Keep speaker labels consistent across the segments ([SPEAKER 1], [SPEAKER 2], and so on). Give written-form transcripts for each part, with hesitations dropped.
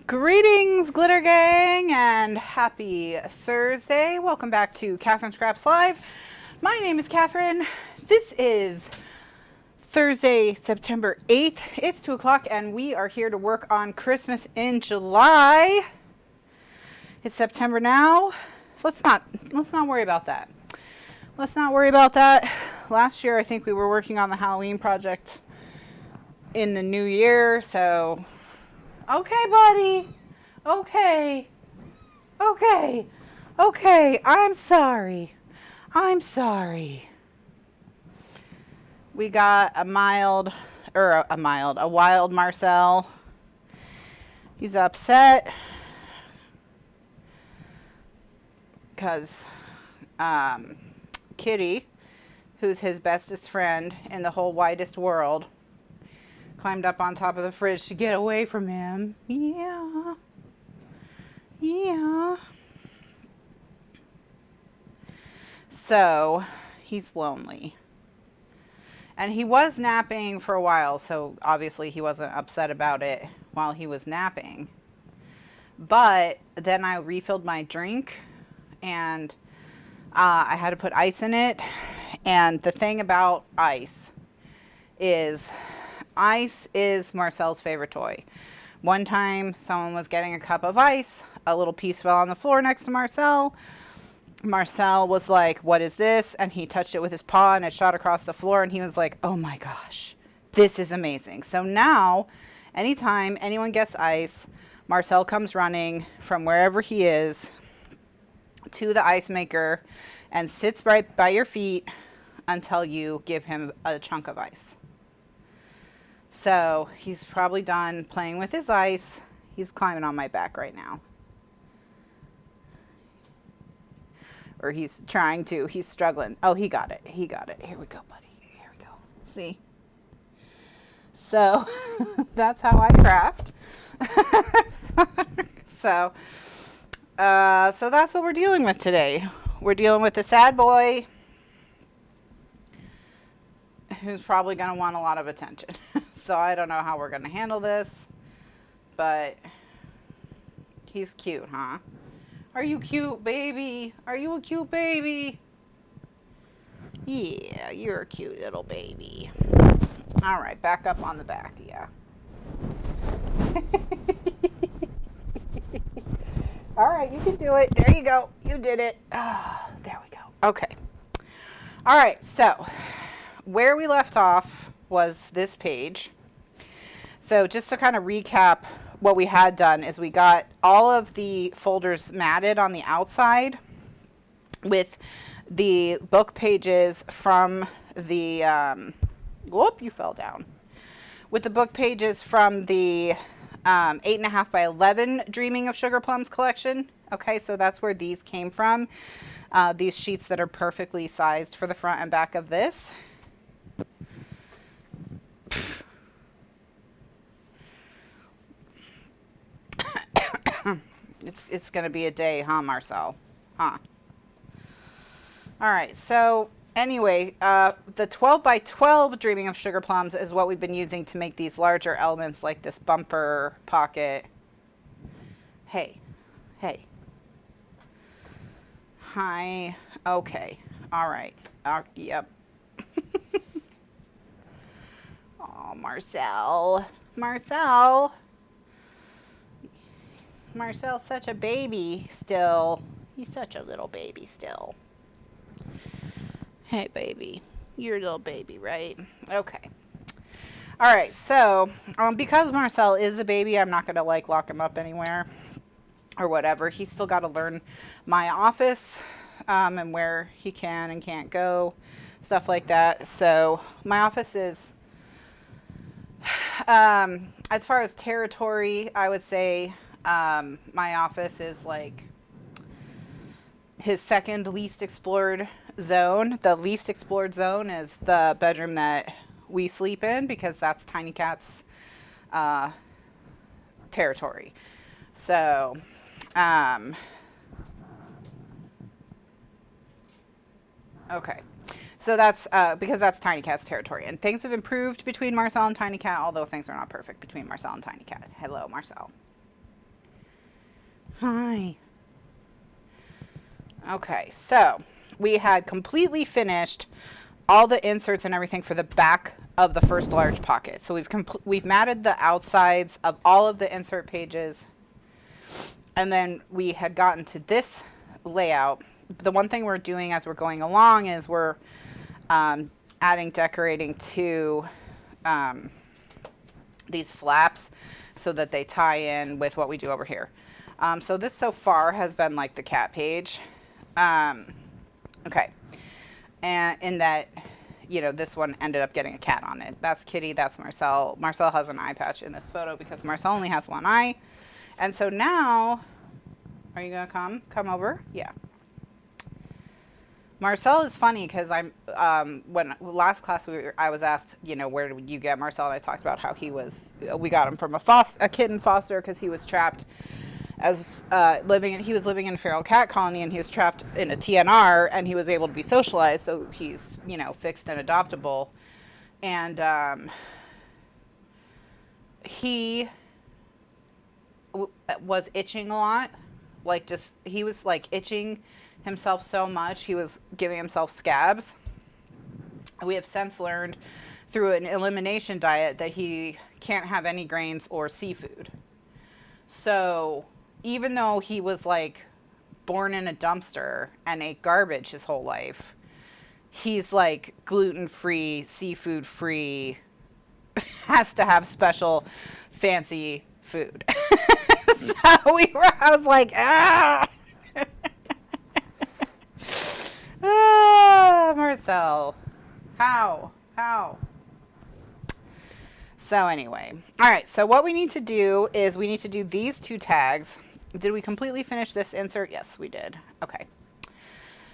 [SPEAKER 1] Greetings, Glitter Gang, and happy Thursday. Welcome back to Kathryn Scraps Live. My name is Kathryn. This is Thursday, September 8th. It's 2 o'clock, and we are here to work on Christmas in July. It's September now. Let's not worry about that. Let's not worry about that. Last year, I think we were working on the Halloween project in the new year, so... Okay, buddy. Okay. Okay. Okay. I'm sorry. I'm sorry. We got a wild Marcel. He's upset because Kitty, who's his bestest friend in the whole widest world, climbed up on top of the fridge to get away from him. Yeah. Yeah. So, he's lonely. And he was napping for a while, so obviously he wasn't upset about it while he was napping. But then I refilled my drink, and I had to put ice in it. And the thing about ice is Marcel's favorite toy. One time someone was getting a cup of ice, a little piece fell on the floor next to Marcel. Marcel was like, "What is this?" And he touched it with his paw and it shot across the floor, and he was like, "Oh my gosh, this is amazing." So now, anytime anyone gets ice, Marcel comes running from wherever he is to the ice maker and sits right by your feet until you give him a chunk of ice. So he's probably done playing with his ice. He's climbing on my back right now. Or he's trying to. He's struggling. Oh, he got it. He got it. Here we go, buddy. Here we go. See? So that's how I craft. So that's what we're dealing with today. We're dealing with the sad boy who's probably going to want a lot of attention. So I don't know how we're going to handle this, but he's cute, huh? Are you cute, baby? Are you a cute baby? Yeah, you're a cute little baby. All right, back up on the back, yeah. All right, you can do it. There you go. You did it. Oh, there we go. Okay. All right, so where we left off was this page. So just to kind of recap what we had done is we got all of the folders matted on the outside with the book pages from the, whoop, you fell down. With the book pages from the 8.5 by 11 Dreaming of Sugar Plums collection. Okay, so that's where these came from. These sheets that are perfectly sized for the front and back of this. It's going to be a day, huh, Marcel? Huh? All right, so anyway, the 12 by 12 Dreaming of Sugar Plums is what we've been using to make these larger elements like this bumper pocket. Hey. Hey. Hi. Okay. All right. Yep. Oh, Marcel. Marcel. Marcel's such a baby still. He's such a little baby still. Hey, baby. You're a little baby, right? Okay. All right, so because Marcel is a baby, I'm not going to like lock him up anywhere or whatever. He's still got to learn my office and where he can and can't go, stuff like that. So my office is, as far as territory, I would say my office is like his second least explored zone. The least explored zone is the bedroom that we sleep in because that's Tiny Cat's territory. So okay. So that's because that's Tiny Cat's territory. And things have improved between Marcel and Tiny Cat, although things are not perfect between Marcel and Tiny Cat. Hello, Marcel. Hi. Okay, so we had completely finished all the inserts and everything for the back of the first large pocket. So we've matted the outsides of all of the insert pages, and then we had gotten to this layout. The one thing we're doing as we're going along is we're adding decorating to these flaps so that they tie in with what we do over here. So this so far has been like the cat page. Okay. And in that, you know, this one ended up getting a cat on it. That's Kitty, that's Marcel. Marcel has an eye patch in this photo because Marcel only has one eye. And so now, are you gonna come over? Yeah. Marcel is funny because when last class I was asked, you know, where did you get Marcel? And I talked about how we got him from a kitten foster because he was trapped as he was living in a feral cat colony, and he was trapped in a TNR, and he was able to be socialized, so he's, you know, fixed and adoptable. And he was itching a lot, like he was like itching himself so much he was giving himself scabs. We have since learned through an elimination diet that he can't have any grains or seafood. So even though he was like born in a dumpster and ate garbage his whole life, he's like gluten-free, seafood-free, has to have special fancy food. So I was like, ah! Ah, Marcel. How? So anyway, all right, so what we need to do is we need to do these two tags. Did we completely finish this insert? Yes, we did. Okay.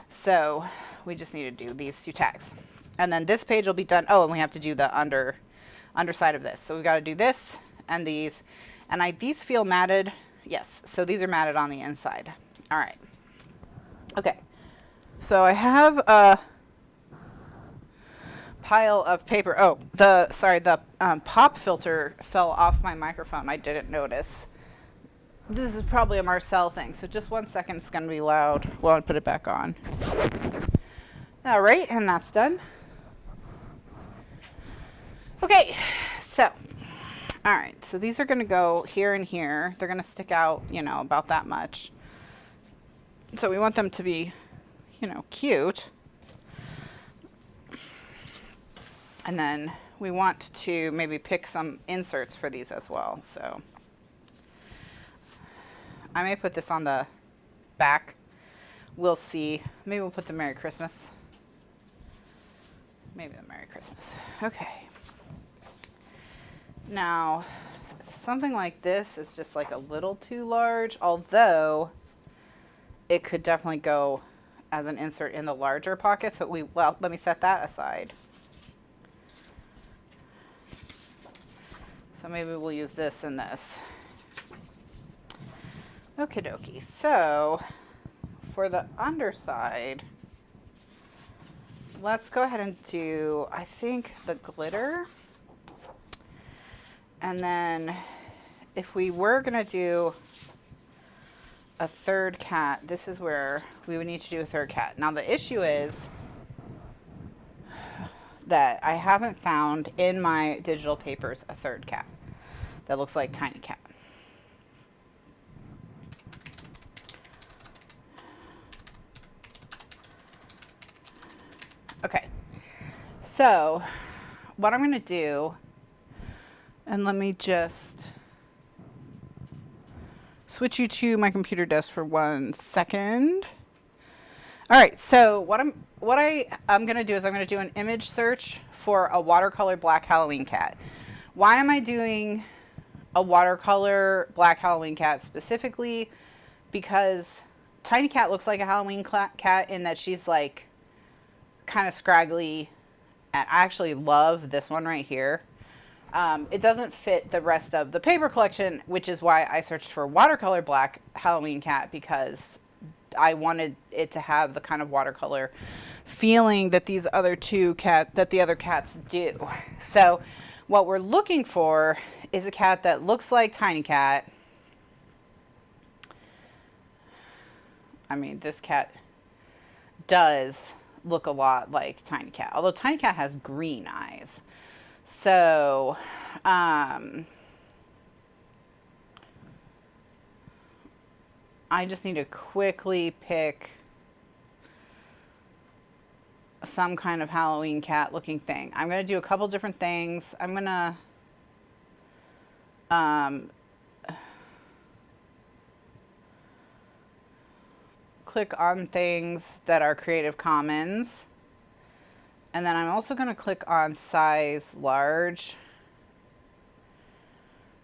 [SPEAKER 1] So we just need to do these two tags. And then this page will be done. Oh, and we have to do the underside of this. So we got to do this and these. And these feel matted. Yes, so these are matted on the inside. All right. Okay. So I have a pile of paper. Oh, the pop filter fell off my microphone. I didn't notice. This is probably a Marcel thing, so just 1 second, it's going to be loud while I put it back on. All right, and that's done. Okay, so, all right, so these are going to go here and here. They're going to stick out, you know, about that much. So we want them to be, you know, cute. And then we want to maybe pick some inserts for these as well, so. I may put this on the back. We'll see. Maybe we'll put the Merry Christmas. Maybe the Merry Christmas. Okay. Now, something like this is just like a little too large, although it could definitely go as an insert in the larger pocket. So let me set that aside. So maybe we'll use this and this. Okie dokie. So for the underside, let's go ahead and do, I think, the glitter. And then if we were going to do a third cat, this is where we would need to do a third cat. Now the issue is that I haven't found in my digital papers a third cat that looks like Tiny Cat. Okay, so what I'm going to do, and let me just switch you to my computer desk for 1 second. All right, so what I'm going to do is I'm going to do an image search for a watercolor black Halloween cat. Why am I doing a watercolor black Halloween cat specifically? Because Tiny Cat looks like a Halloween cat in that she's like kind of scraggly, and I actually love this one right here. It doesn't fit the rest of the paper collection, which is why I searched for watercolor black Halloween cat, because I wanted it to have the kind of watercolor feeling that the other cats do. So what we're looking for is a cat that looks like Tiny Cat, I mean, this cat does look a lot like Tiny Cat, although Tiny Cat has green eyes. So, I just need to quickly pick some kind of Halloween cat looking thing. I'm going to do a couple different things. I'm going to click on things that are Creative Commons. And then I'm also going to click on size large.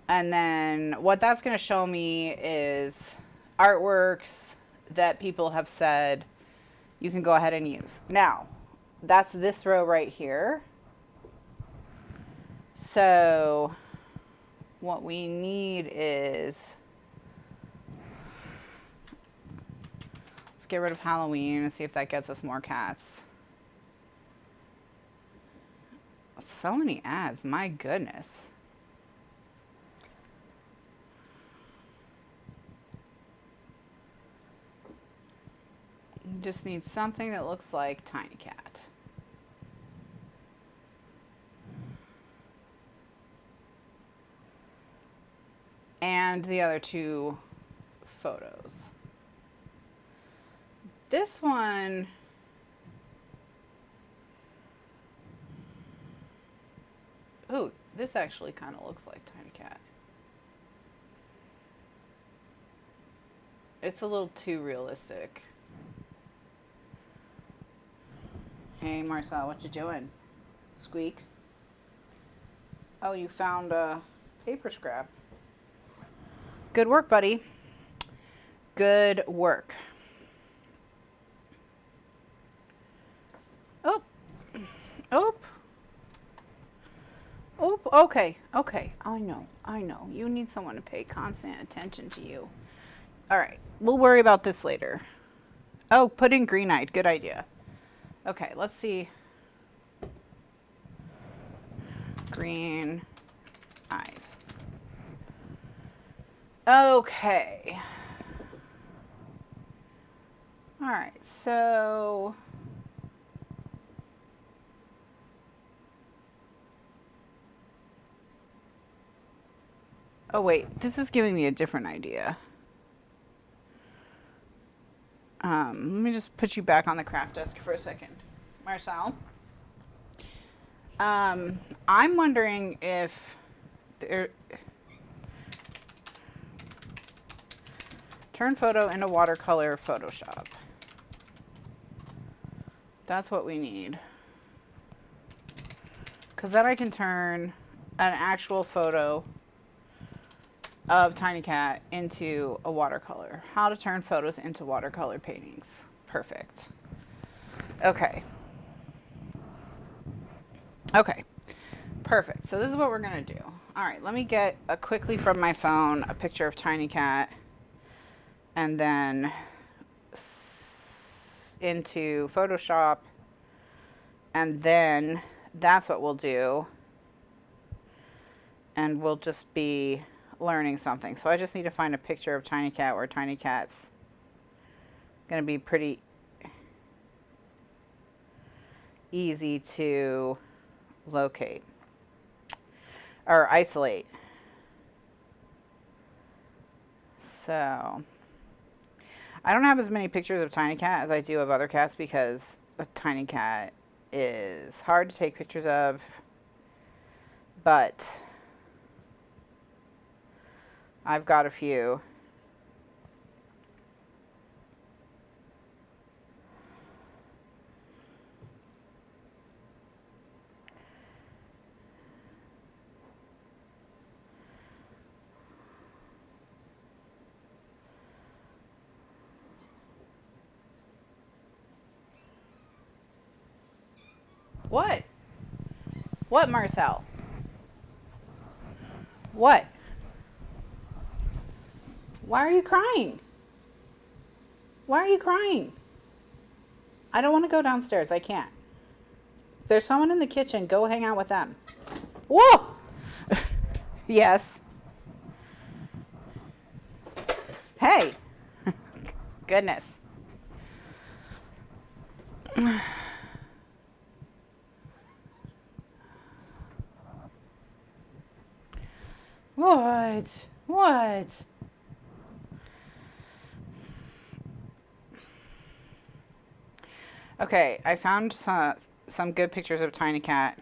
[SPEAKER 1] And then what that's going to show me is artworks that people have said you can go ahead and use. Now, that's this row right here. So what we need is, let's get rid of Halloween and see if that gets us more cats. So many ads, my goodness. You just need something that looks like Tiny Cat. And the other two photos. This one, ooh, this actually kind of looks like Tiny Cat. It's a little too realistic. Hey Marcel, what you doing? Squeak. Oh, you found a paper scrap. Good work, buddy. Good work. Oh. Oh. Oh, okay. Okay. I know. You need someone to pay constant attention to you. All right. We'll worry about this later. Oh, put in green-eyed. Good idea. Okay, let's see. Green eyes. Okay. All right, so oh wait, this is giving me a different idea. Let me just put you back on the craft desk for a second. Marcel. I'm wondering if there, turn photo into watercolor Photoshop. That's what we need. Because then I can turn an actual photo of Tiny Cat into a watercolor. How to turn photos into watercolor paintings. Perfect. Okay. Okay. Perfect. So this is what we're going to do. All right, let me get quickly from my phone a picture of Tiny Cat and then into Photoshop, and then that's what we'll do. And we'll just be learning something. So I just need to find a picture of Tiny Cat where Tiny Cat's going to be pretty easy to locate or isolate. So I don't have as many pictures of Tiny Cat as I do of other cats because a Tiny Cat is hard to take pictures of, but I've got a few. What? What, Marcel? What? Why are you crying? Why are you crying? I don't want to go downstairs. I can't. There's someone in the kitchen. Go hang out with them. Whoa! Yes. Hey. Goodness. What? What? Okay, I found some good pictures of Tiny Cat.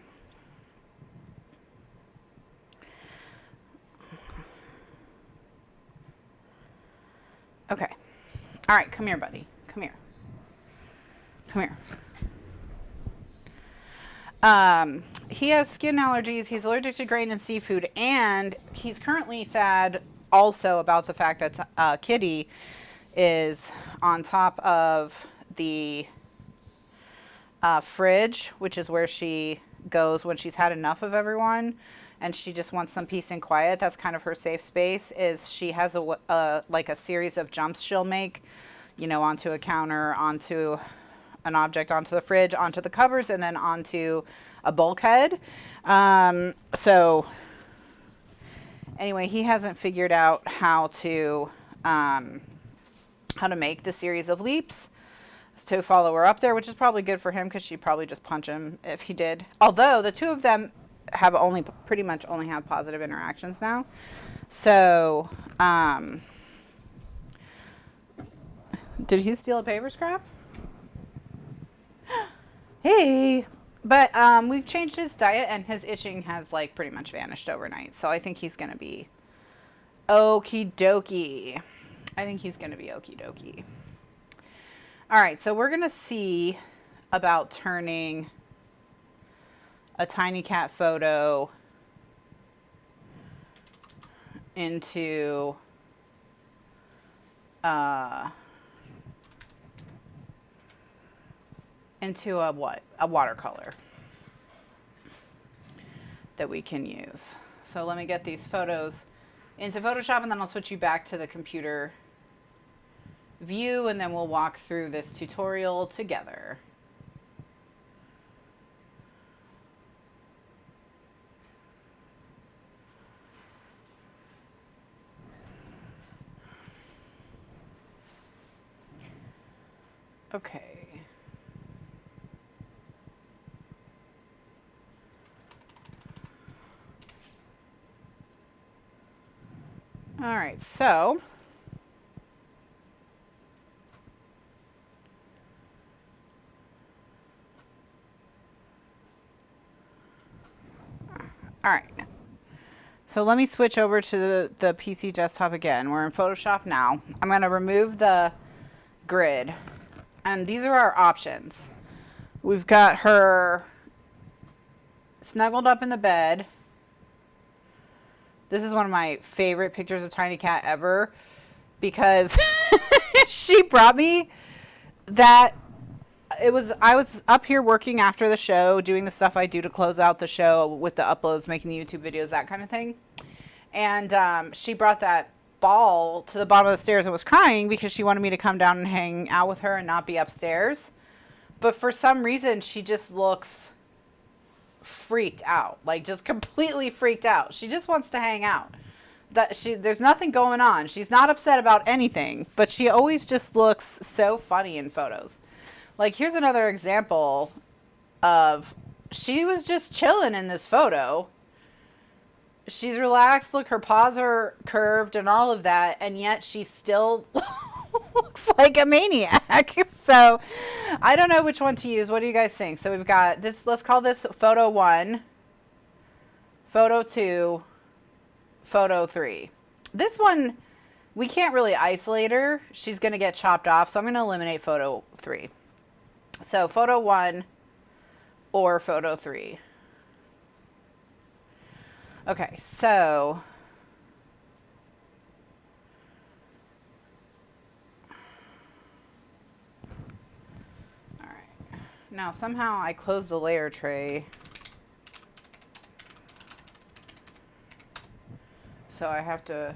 [SPEAKER 1] Okay. All right, come here, buddy. Come here. Come here. He has skin allergies. He's allergic to grain and seafood, and he's currently sad also about the fact that Kitty is on top of the fridge, which is where she goes when she's had enough of everyone and she just wants some peace and quiet. That's kind of her safe space. Is she has like a series of jumps she'll make, you know, onto a counter, onto an object, onto the fridge, onto the cupboards, and then onto a bulkhead. So anyway, he hasn't figured out how to make the series of leaps to follow her up there, which is probably good for him because she'd probably just punch him if he did. Although the two of them have pretty much only have positive interactions now. So, did he steal a paper scrap? Hey, but we've changed his diet and his itching has like pretty much vanished overnight. So I think he's gonna be okie dokie. I think he's gonna be okie dokie. All right, so we're gonna see about turning a Tiny Cat photo into a what? A watercolor that we can use. So let me get these photos into Photoshop and then I'll switch you back to the computer view and then we'll walk through this tutorial together. Okay. All right, so all right. So let me switch over to the PC desktop again. We're in Photoshop now. I'm going to remove the grid. And these are our options. We've got her snuggled up in the bed. This is one of my favorite pictures of Tiny Cat ever because she brought me that. I was up here working after the show, doing the stuff I do to close out the show with the uploads, making the YouTube videos, that kind of thing. And she brought that ball to the bottom of the stairs and was crying because she wanted me to come down and hang out with her and not be upstairs. But for some reason, she just looks freaked out, like just completely freaked out. She just wants to hang out. There's nothing going on. She's not upset about anything, but she always just looks so funny in photos. Like here's another example of she was just chilling in this photo. She's relaxed. Look, her paws are curved and all of that. And yet she still looks like a maniac. So I don't know which one to use. What do you guys think? So we've got this. Let's call this photo 1, photo 2, photo 3. This one, we can't really isolate her. She's going to get chopped off. So I'm going to eliminate photo 3. So photo 1 or photo 3. Okay, so all right. Now somehow I closed the layer tray. So I have to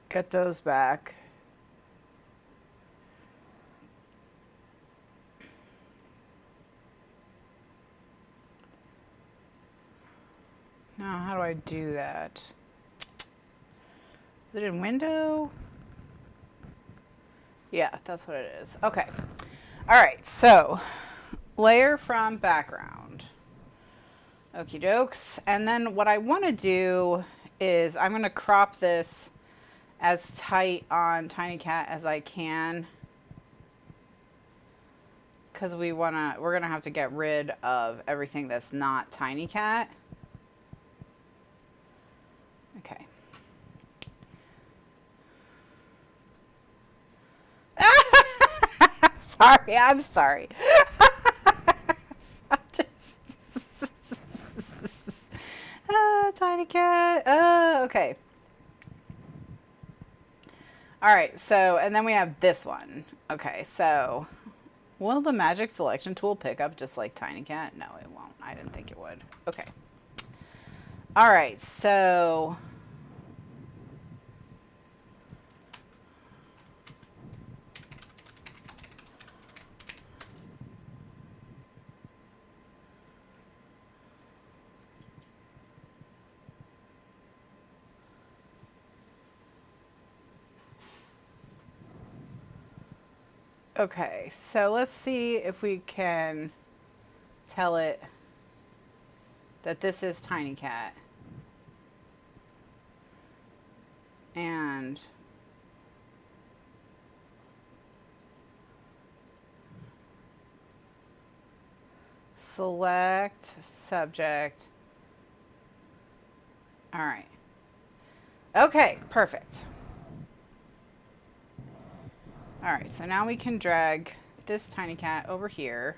[SPEAKER 1] get those back. Now, how do I do that? Is it in window? Yeah, that's what it is. Okay. All right, so layer from background. Okie dokes. And then what I want to do is I'm going to crop this as tight on Tiny Cat as I can, because we're going to have to get rid of everything that's not Tiny Cat. Okay. Sorry, I'm sorry. Tiny Cat. Okay. All right, so, and then we have this one. Okay, so will the magic selection tool pick up just like Tiny Cat? No, it won't. I didn't think it would. Okay. All right, so okay, so let's see if we can tell it that this is Tiny Cat. And select subject. All right. Okay, perfect. All right, so now we can drag this Tiny Cat over here.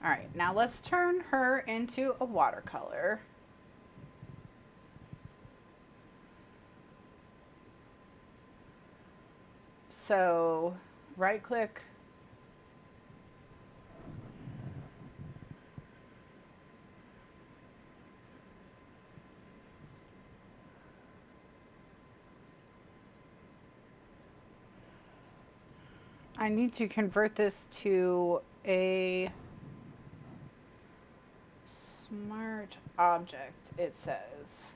[SPEAKER 1] All right, now let's turn her into a watercolor. So right click. I need to convert this to a smart object, it says.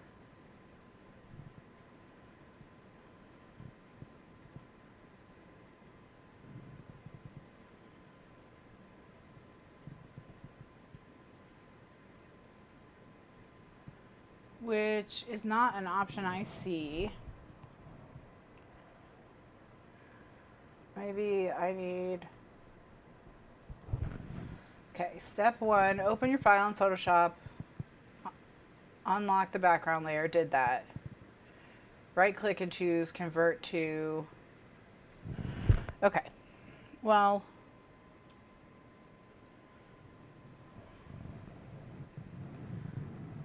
[SPEAKER 1] Which is not an option I see. Maybe I need... Okay, step 1, open your file in Photoshop, unlock the background layer, did that. Right click and choose convert to... Okay, well...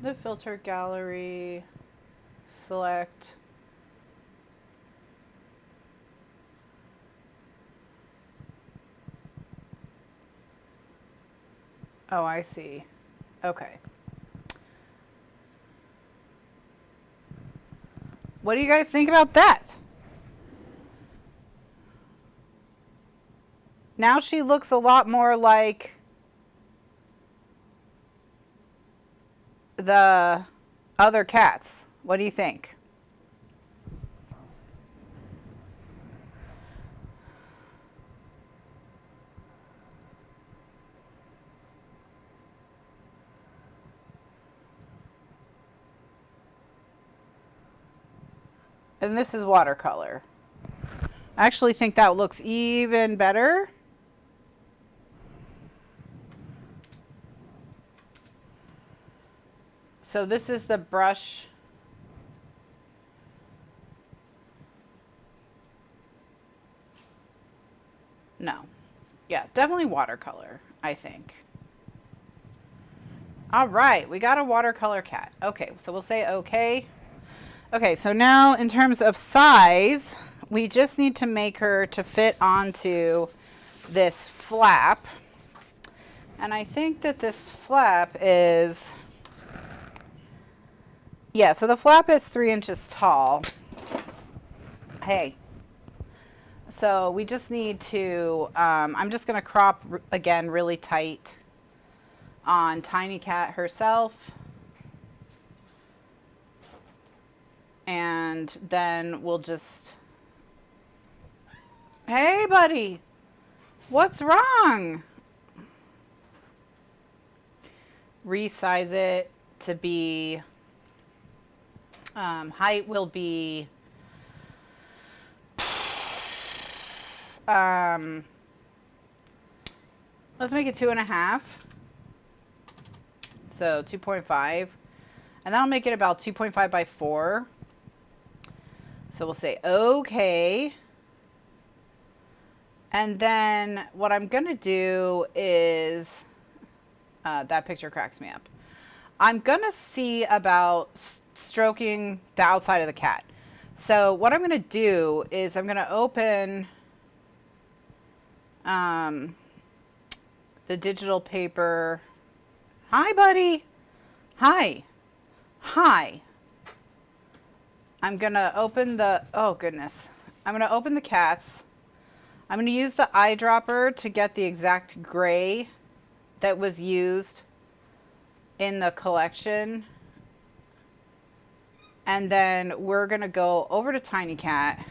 [SPEAKER 1] The filter gallery, select... Oh, I see. Okay. What do you guys think about that? Now she looks a lot more like the other cats. What do you think? And this is watercolor. I actually think that looks even better. So this is the brush. No. Yeah, definitely watercolor, I think. All right, we got a watercolor cat. Okay, so we'll say okay. Okay, so now in terms of size, we just need to make her to fit onto this flap. And I think that this flap is, yeah, so the flap is 3 inches tall. Hey. So we just need to, I'm just going to crop, again, really tight on Tiny Cat herself. And then we'll just, hey buddy, what's wrong? Resize it to be, height will be, let's make it 2.5. So 2.5. And that'll make it about 2.5 by 4. So we'll say, okay. And then what I'm going to do is, that picture cracks me up. I'm going to see about stroking the outside of the cat. So what I'm going to do is I'm going to open the digital paper. Hi, buddy. Hi. Hi. I'm going to open the, oh goodness. I'm going to open the cats. I'm going to use the eyedropper to get the exact gray that was used in the collection. And then we're going to go over to Tiny Cat.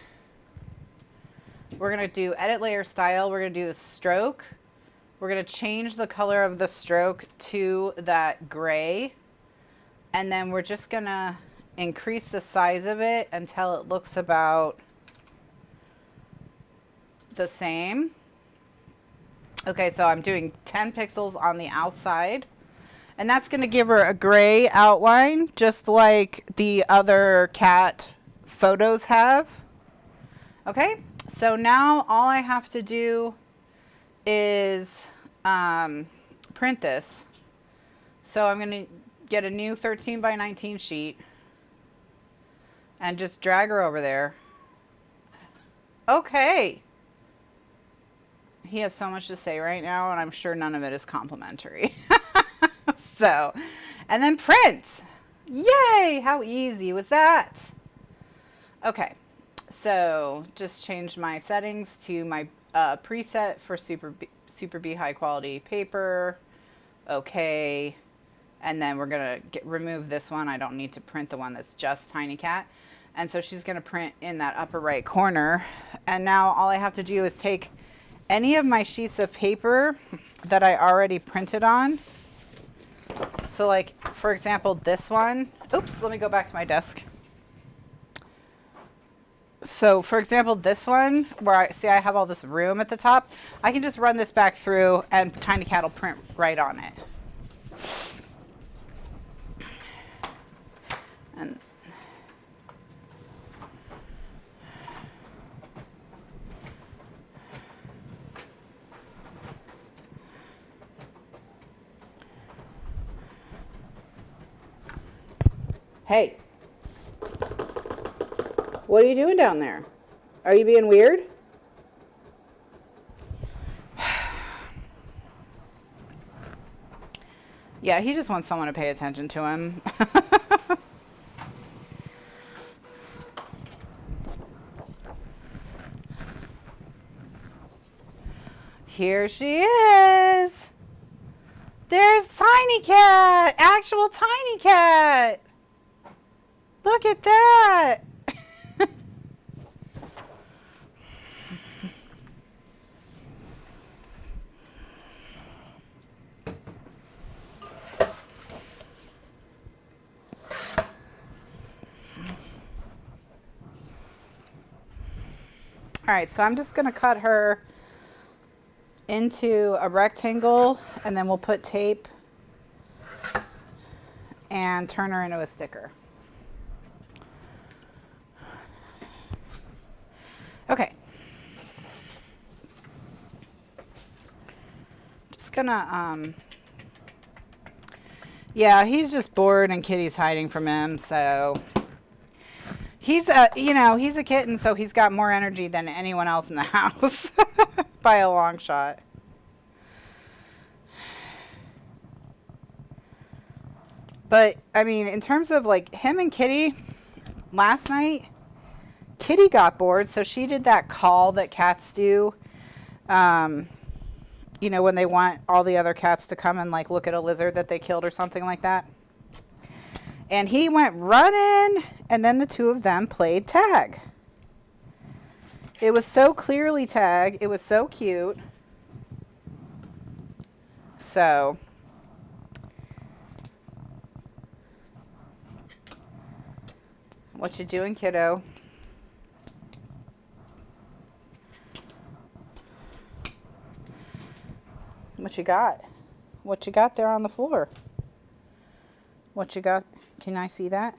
[SPEAKER 1] We're going to do edit layer style. We're going to do the stroke. We're going to change the color of the stroke to that gray. And then we're just going to increase the size of it until it looks about the same. Okay, so I'm doing 10 pixels on the outside. And that's going to give her a gray outline, just like the other cat photos have. Okay, so now all I have to do is print this. So I'm going to get a new 13 by 19 sheet and just drag her over there. Okay. He has so much to say right now, and I'm sure none of it is complimentary. So, and then print. Yay! How easy was that? Okay, so just changed my settings to my preset for Super B high quality paper. Okay, and then we're gonna remove this one. I don't need to print the one that's just Tiny Cat. And so she's gonna print in that upper right corner. And now all I have to do is take any of my sheets of paper that I already printed on. So like, for example, this one. Oops, let me go back to my desk. So for example, this one, where I have all this room at the top, I can just run this back through and Tiny Cat will print right on it. And hey, what are you doing down there? Are you being weird? Yeah, he just wants someone to pay attention to him. Here she is. There's Tiny Cat, actual Tiny Cat. Look at that. All right, so I'm just going to cut her into a rectangle, and then we'll put tape and turn her into a sticker. Okay. Just gonna, yeah, he's just bored and Kitty's hiding from him, so he's you know, he's a kitten, so he's got more energy than anyone else in the house by a long shot. But I mean, in terms of like him and Kitty, last night, Kitty got bored, so she did that call that cats do. You know, when they want all the other cats to come and like look at a lizard that they killed or something like that. And he went running, and then the two of them played tag. It was so clearly tag. It was so cute. So, what you doing, kiddo? What you got? What you got there on the floor? What you got? Can I see that?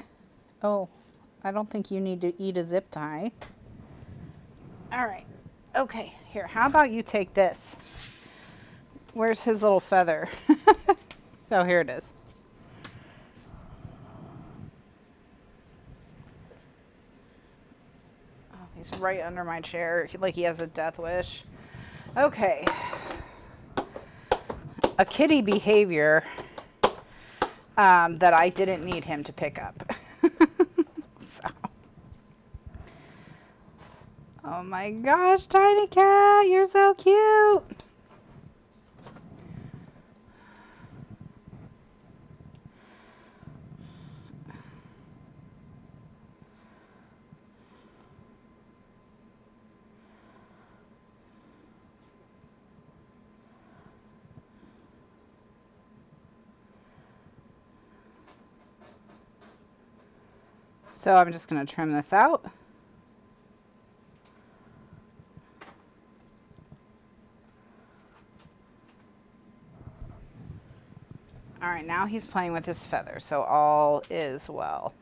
[SPEAKER 1] Oh, I don't think you need to eat a zip tie. All right. Okay, here. How about you take this? Where's his little feather? Oh, here it is. Oh, he's right under my chair, like he has a death wish. Okay. A kitty behavior that I didn't need him to pick up. So. Oh my gosh, Tiny Cat, you're so cute. So I'm just going to trim this out. All right, now he's playing with his feather, so all is well.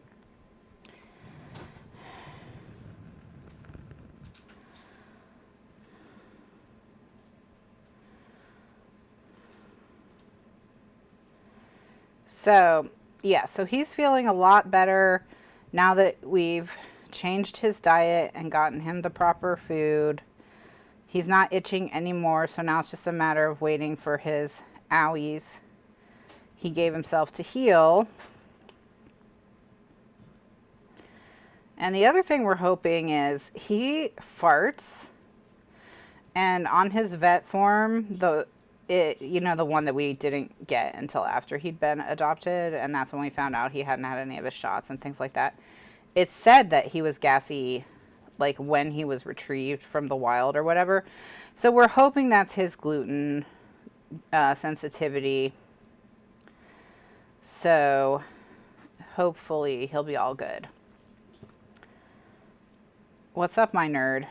[SPEAKER 1] So, yeah, so he's feeling a lot better now that we've changed his diet and gotten him the proper food. He's not itching anymore, so now it's just a matter of waiting for his owies he gave himself to heal. And the other thing we're hoping is he farts, and on his vet form, you know, the one that we didn't get until after he'd been adopted, and that's when we found out he hadn't had any of his shots and things like that. It said that he was gassy, like when he was retrieved from the wild or whatever. So we're hoping that's his gluten sensitivity. So hopefully he'll be all good. What's up, my nerd?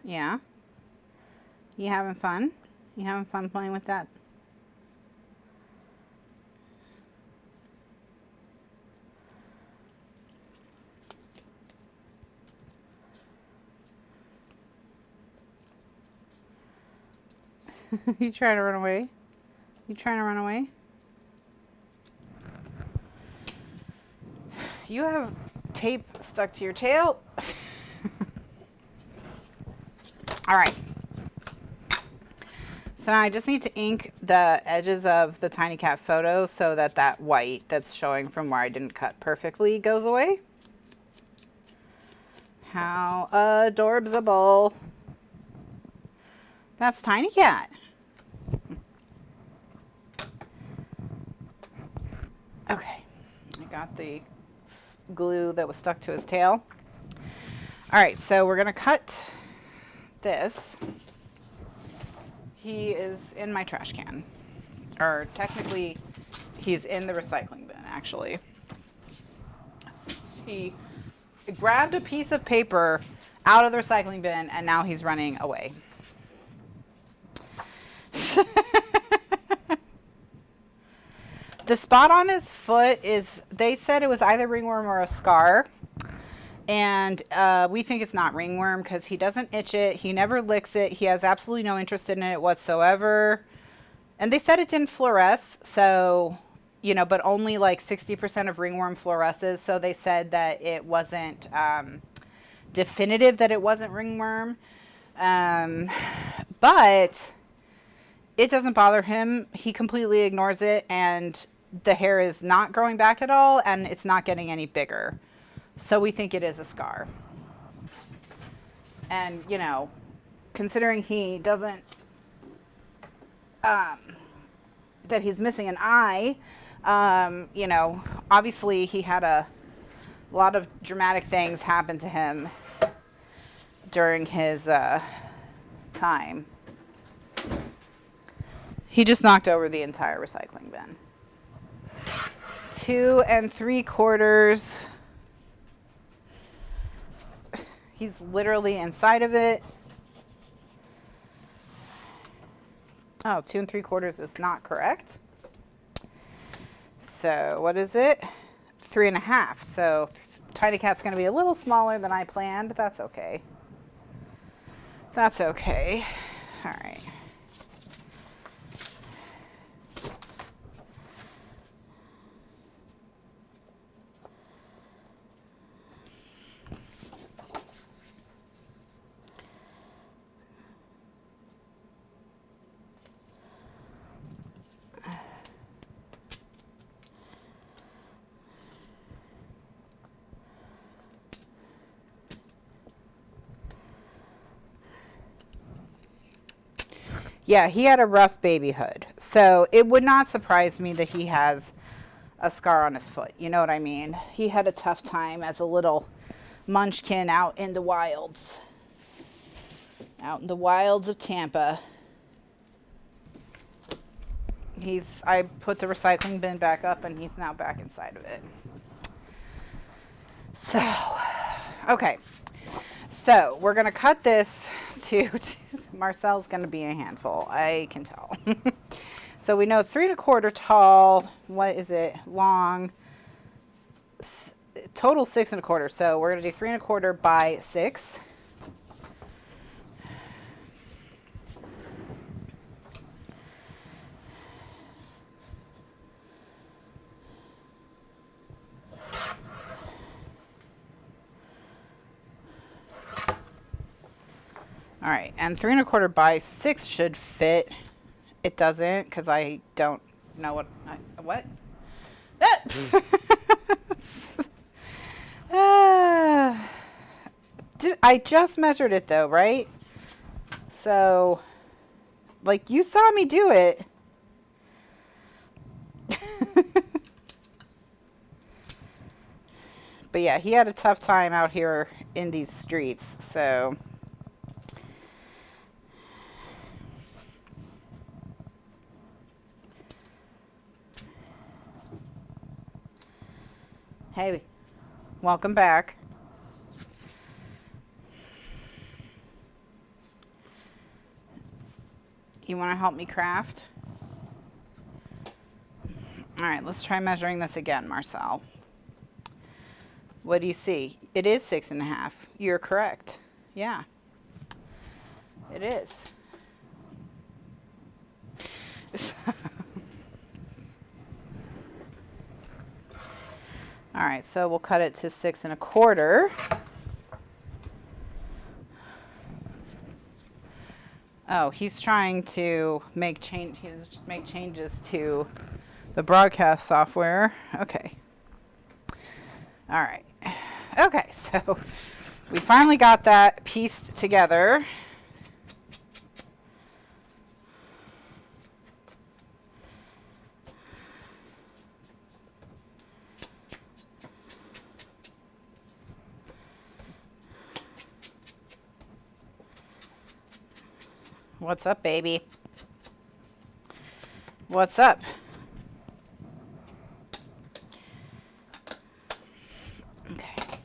[SPEAKER 1] Yeah? You having fun? You having fun playing with that? You trying to run away? You trying to run away? You have tape stuck to your tail. All right. So now I just need to ink the edges of the Tiny Cat photo so that that white that's showing from where I didn't cut perfectly goes away. How adorbsable. That's Tiny Cat. Okay. I got the glue that was stuck to his tail. All right, so we're going to cut this. He is in my trash can. Or technically, he's in the recycling bin, actually. He grabbed a piece of paper out of the recycling bin, and now he's running away. The spot on his foot is, they said it was either ringworm or a scar. And we think it's not ringworm because he doesn't itch it. He never licks it. He has absolutely no interest in it whatsoever. And they said it didn't fluoresce. So, you know, but only like 60% of ringworm fluoresces. So they said that it wasn't definitive that it wasn't ringworm. But it doesn't bother him. He completely ignores it. And the hair is not growing back at all. And it's not getting any bigger. So we think it is a scar. And, you know, considering he doesn't that he's missing an eye. You know, obviously he had a lot of dramatic things happen to him during his time. He just knocked over the entire recycling bin. 2 3/4. He's literally inside of it. Oh, 2 3/4 is not correct. So what is it? 3 1/2. So Tiny Cat's going to be a little smaller than I planned, but that's okay. That's okay. All right. Yeah, he had a rough babyhood. So it would not surprise me that he has a scar on his foot. You know what I mean? He had a tough time as a little munchkin out in the wilds. Out in the wilds of Tampa. I put the recycling bin back up and he's now back inside of it. So, okay. So we're going to cut this to Marcel's going to be a handful. I can tell. So we know it's 3 1/4 tall. What is it? Long. Total 6 1/4. So we're going to do 3 1/4 by 6. All right, and 3 1/4 by 6 should fit. It doesn't because I don't know what. I just measured it though, right? So, like you saw me do it. But yeah, he had a tough time out here in these streets, so. Hey, welcome back. You want to help me craft? All right, let's try measuring this again, Marcel. What do you see? It is 6 1/2. You're correct. Yeah, it is. All right, so we'll cut it to 6 1/4. Oh, he's trying to make changes to the broadcast software. Okay. All right. Okay, so we finally got that pieced together. What's up, baby? What's up? Okay.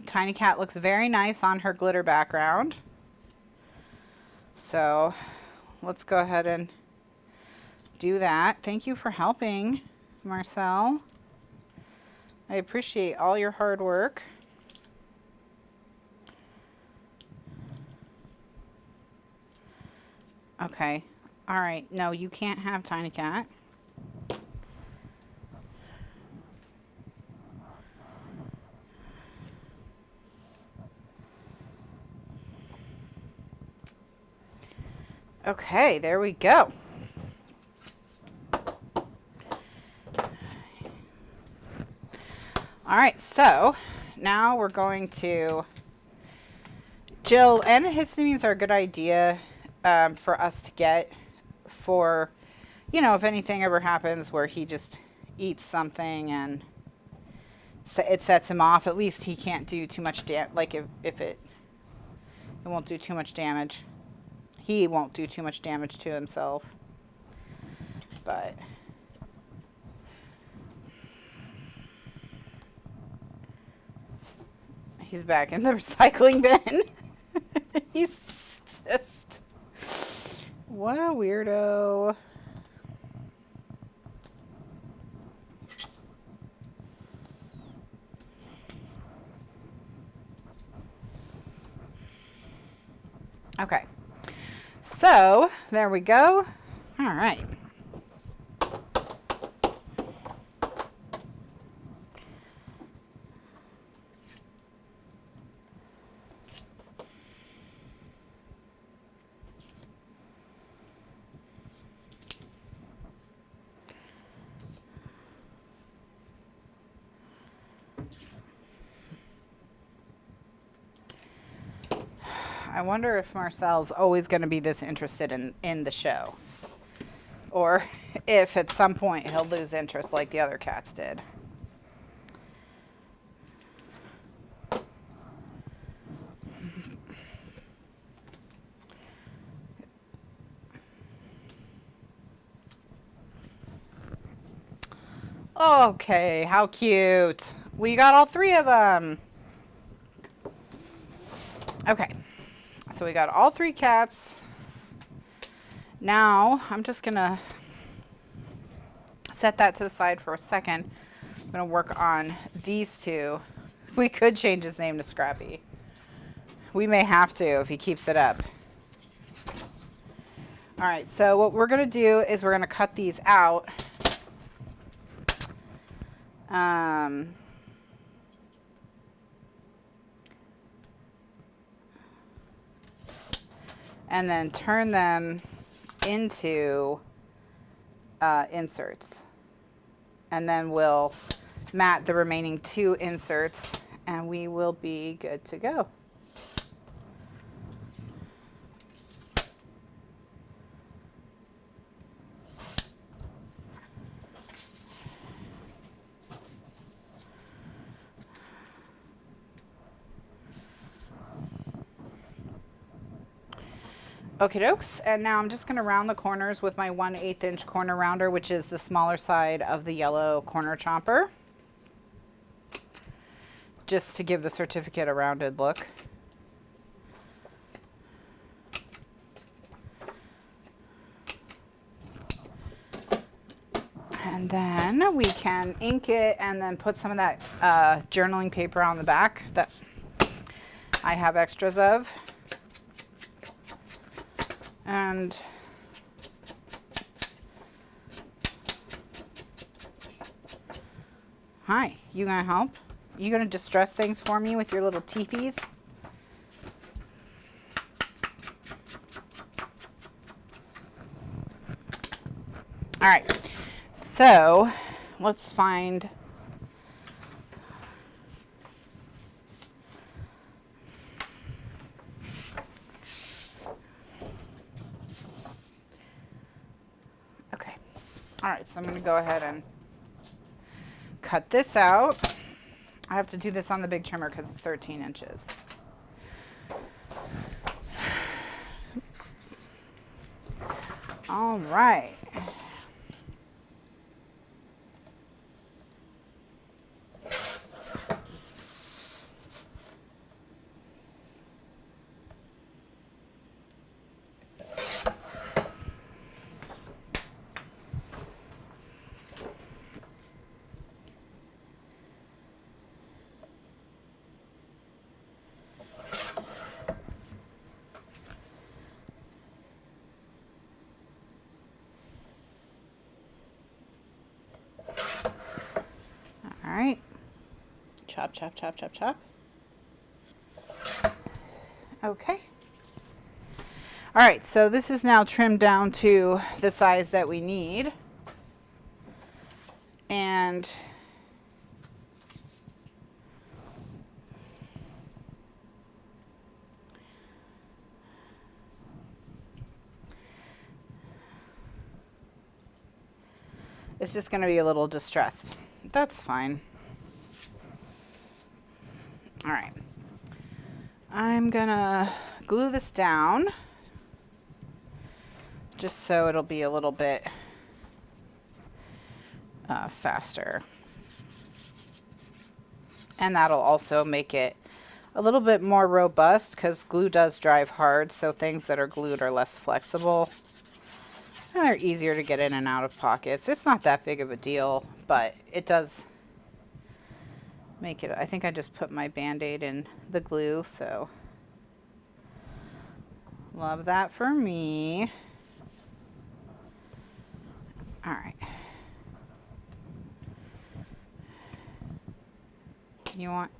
[SPEAKER 1] Tiny Cat looks very nice on her glitter background. So let's go ahead and do that. Thank you for helping, Marcel. I appreciate all your hard work. Okay. All right. No, you can't have Tiny Cat. Okay, there we go. All right, so now we're going to, Jill, antihistamines are a good idea for us to get for, you know, if anything ever happens where he just eats something and it sets him off. At least he can't do too much like if it won't do too much damage. He won't do too much damage to himself. But he's back in the recycling bin. He's just, what a weirdo. Okay, so there we go. All right. I wonder if Marcel's always going to be this interested in the show. Or if at some point he'll lose interest like the other cats did. Okay, how cute. We got all three of them. Okay. So we got all three cats. Now I'm just gonna set that to the side for a second. I'm gonna work on these two. We could change his name to Scrappy. We may have to if he keeps it up. All right, so what we're gonna do is we're gonna cut these out. And then turn them into inserts. And then we'll mat the remaining two inserts and we will be good to go. Okie dokes, and now I'm just going to round the corners with my 1/8 inch corner rounder, which is the smaller side of the yellow corner chomper, just to give the certificate a rounded look. And then we can ink it and then put some of that journaling paper on the back that I have extras of. And hi, you gonna help? You gonna distress things for me with your little teefies? All right, so let's find all right, so I'm going to go ahead and cut this out. I have to do this on the big trimmer because it's 13 inches. All right. All right, chop, chop, chop, chop, chop. Okay. All right, so this is now trimmed down to the size that we need. And It's just going to be a little distressed. That's fine. All right. I'm going to glue this down just so it'll be a little bit faster. And that'll also make it a little bit more robust because glue does drive hard, so things that are glued are less flexible. And they're easier to get in and out of pockets. It's not that big of a deal, but it does make it. I think I just put my Band-Aid in the glue, so love that for me. All right. You want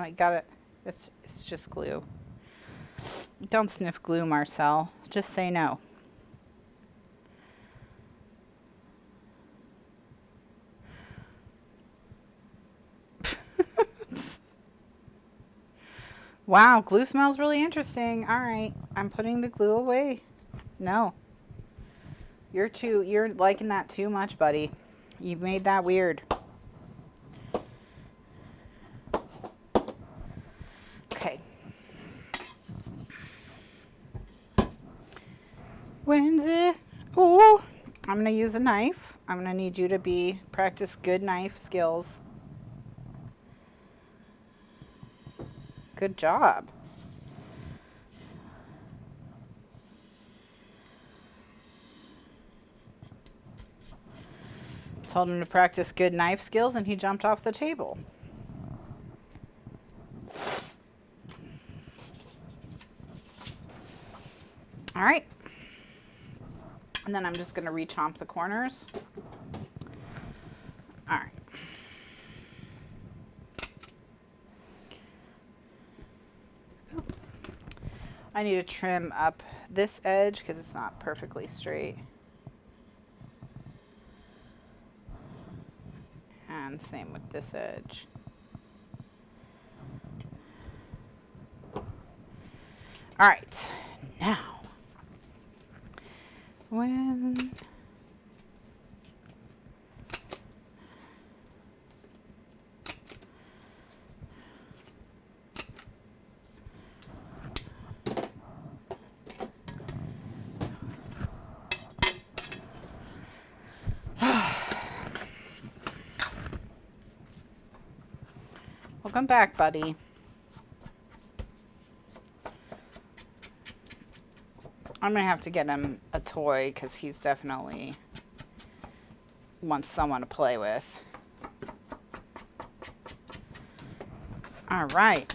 [SPEAKER 1] it, got it. It's just glue. Don't sniff glue, Marcel. Just say no. Wow, glue smells really interesting. All right, I'm putting the glue away. No. You're liking that too much, buddy. You've made that weird. Okay. Wednesday. Ooh, I'm going to use a knife. I'm going to need you to practice good knife skills. Good job. Told him to practice good knife skills and he jumped off the table. All right. And then I'm just going to re-chomp the corners. All right. I need to trim up this edge because it's not perfectly straight. And same with this edge. All right, now, welcome back, buddy. I'm going to have to get him a toy because he's definitely wants someone to play with. All right.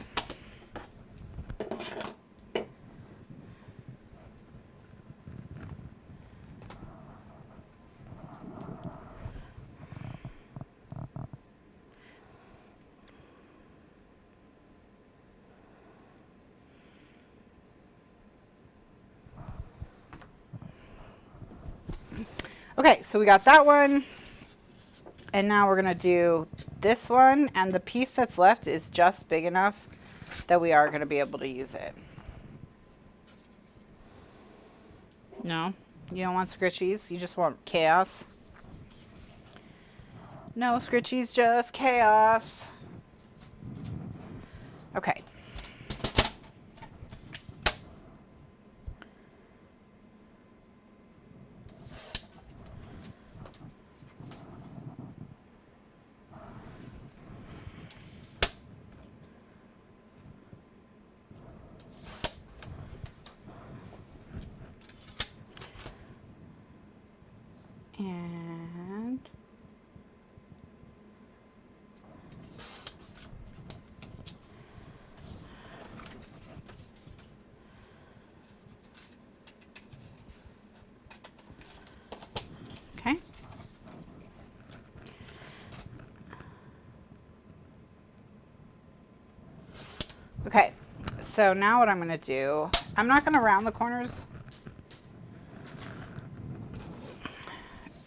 [SPEAKER 1] Okay, so we got that one, and now we're gonna do this one, and the piece that's left is just big enough that we are gonna be able to use it. No, you don't want scritchies, you just want chaos. No scritchies, just chaos. Okay. And okay. Okay, so now what I'm going to do, I'm not going to round the corners.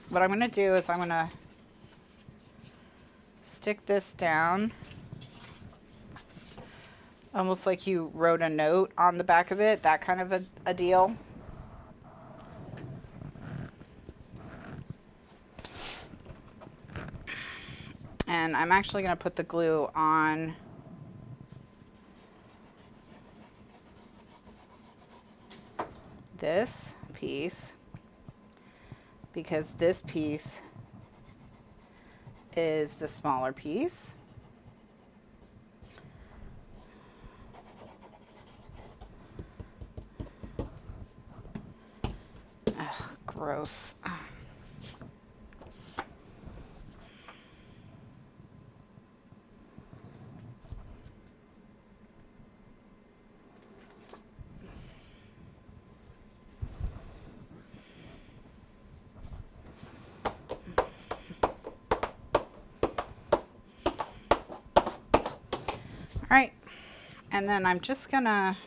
[SPEAKER 1] What I'm going to do is I'm going to stick this down, almost like you wrote a note on the back of it, that kind of a deal. then I'm actually going to put the glue on this piece, because this piece is the smaller piece. Ugh, gross. All right, and then I'm just gonna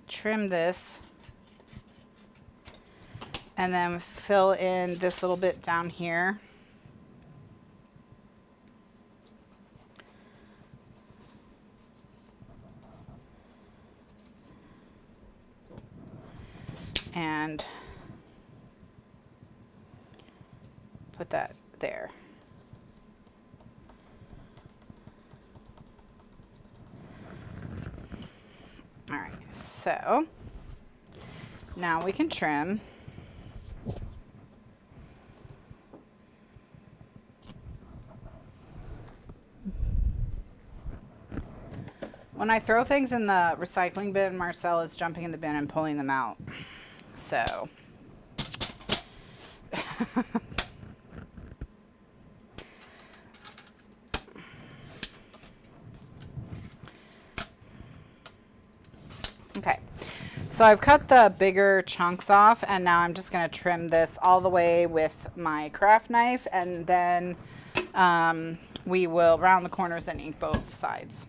[SPEAKER 1] trim this and then fill in this little bit down here. And put that there. All right, so now we can trim. When I throw things in the recycling bin, Marcel is jumping in the bin and pulling them out. So okay, so I've cut the bigger chunks off, and now I'm just going to trim this all the way with my craft knife, and then we will round the corners and ink both sides.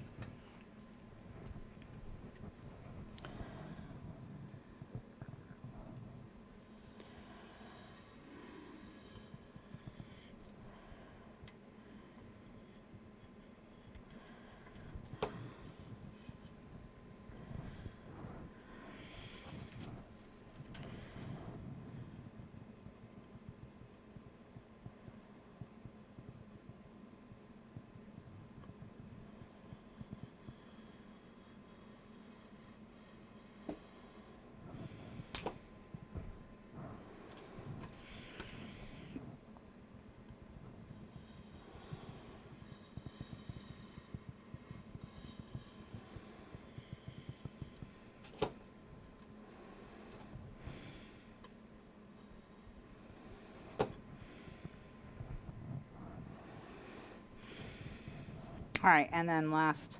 [SPEAKER 1] All right, and then last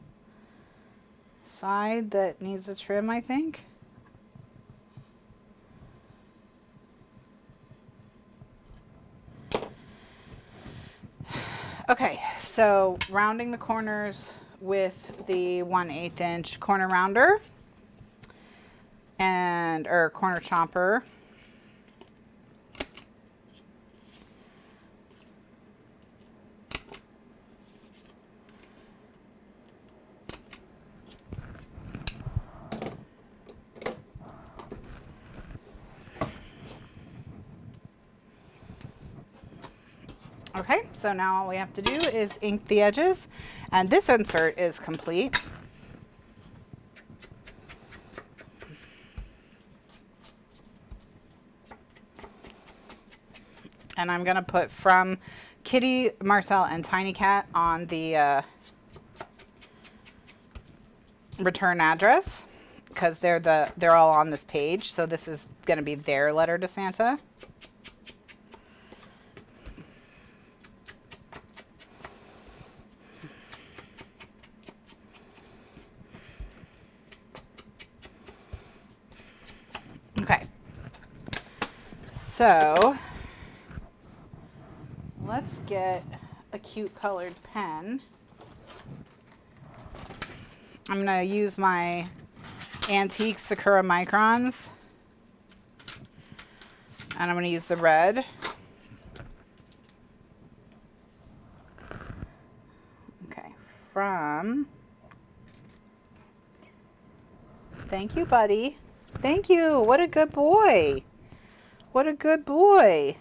[SPEAKER 1] side that needs a trim, I think. Okay, so rounding the corners with the 1/8 inch corner rounder or corner chomper. Okay, so now all we have to do is ink the edges, and this insert is complete. And I'm going to put from Kitty, Marcel, and Tiny Cat on the return address, because they're all on this page, so this is going to be their letter to Santa. Okay, so let's get a cute colored pen. I'm going to use my antique Sakura microns, and I'm going to use the red. Okay, thank you, buddy. Thank you. What a good boy. What a good boy.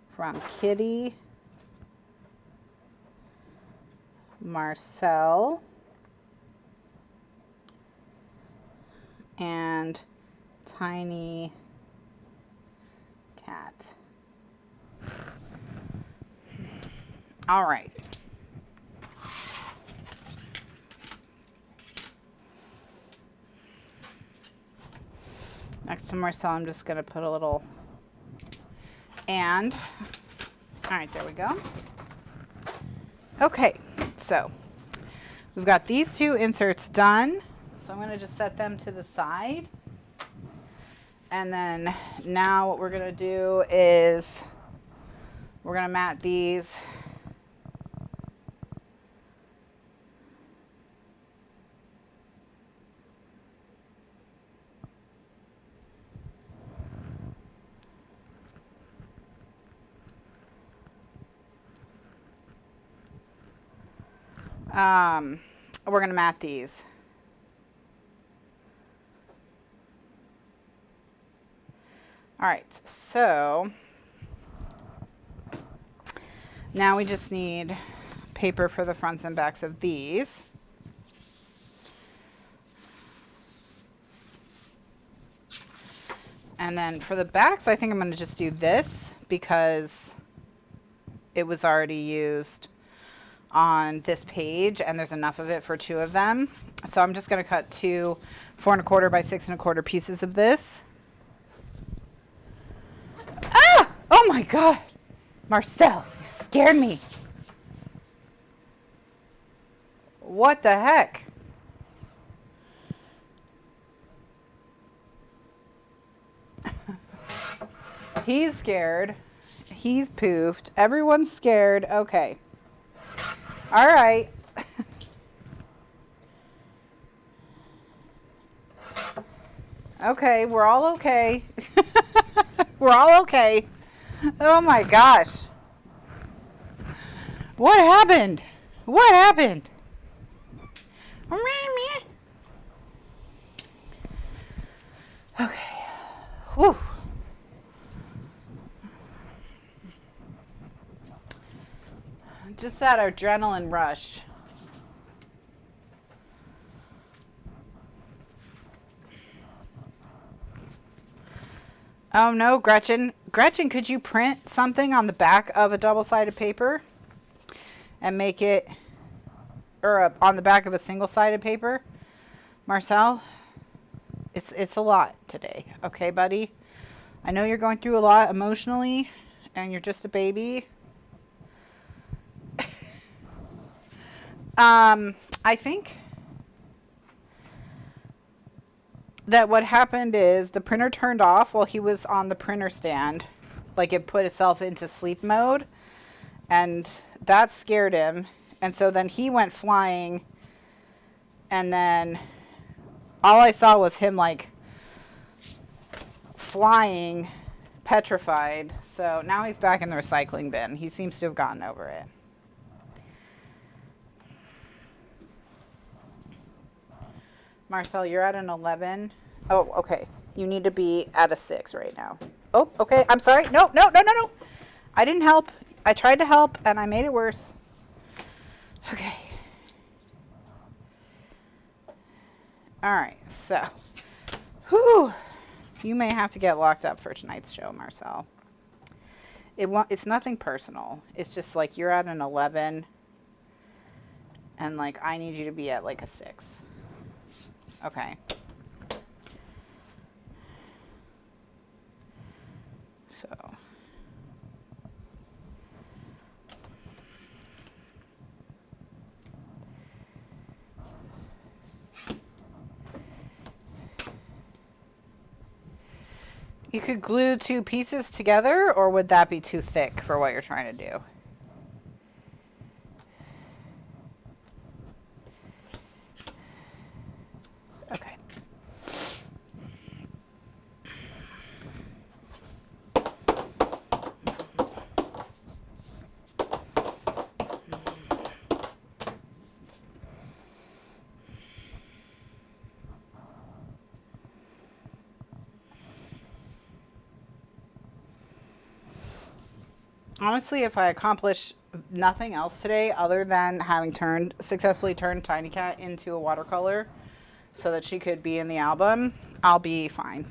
[SPEAKER 1] From Kitty Marcel, and Tiny Cat. All right. Next to Marcel, I'm just going to put a little and. All right, there we go. Okay, so we've got these two inserts done. So I'm going to just set them to the side. And then now what we're going to do is we're going to mat these. We're going to mat these. All right, so now we just need paper for the fronts and backs of these. And then for the backs, I think I'm going to just do this because it was already used on this page and there's enough of it for two of them. So I'm just going to cut two 4 1/4 by 6 1/4 pieces of this. Ah! Oh my God. Marcel, you scared me. What the heck? He's scared. He's poofed. Everyone's scared. Okay. All right. Okay, we're all okay. We're all okay. Oh my gosh. What happened? What happened? Okay. Whew. Just that adrenaline rush. Oh no, Gretchen. Gretchen, could you print something on the back of a double-sided paper and make it, or on the back of a single-sided paper? Marcel, it's a lot today. Okay, buddy? I know you're going through a lot emotionally and you're just a baby. I think that what happened is the printer turned off while he was on the printer stand. Like it put itself into sleep mode and that scared him. And so then he went flying and then all I saw was him like flying petrified. So now he's back in the recycling bin. He seems to have gotten over it. Marcel, you're at an 11. Oh, okay. You need to be at a 6 right now. Oh, okay. I'm sorry. No. I didn't help. I tried to help and I made it worse. Okay. All right. So, whew. You may have to get locked up for tonight's show, Marcel. It's nothing personal. It's just like you're at an 11 and like I need you to be at like a 6. Okay. So. You could glue two pieces together, or would that be too thick for what you're trying to do? Okay. honestly, if I accomplish nothing else today other than having successfully turned Tiny Cat into a watercolor so that she could be in the album, I'll be fine.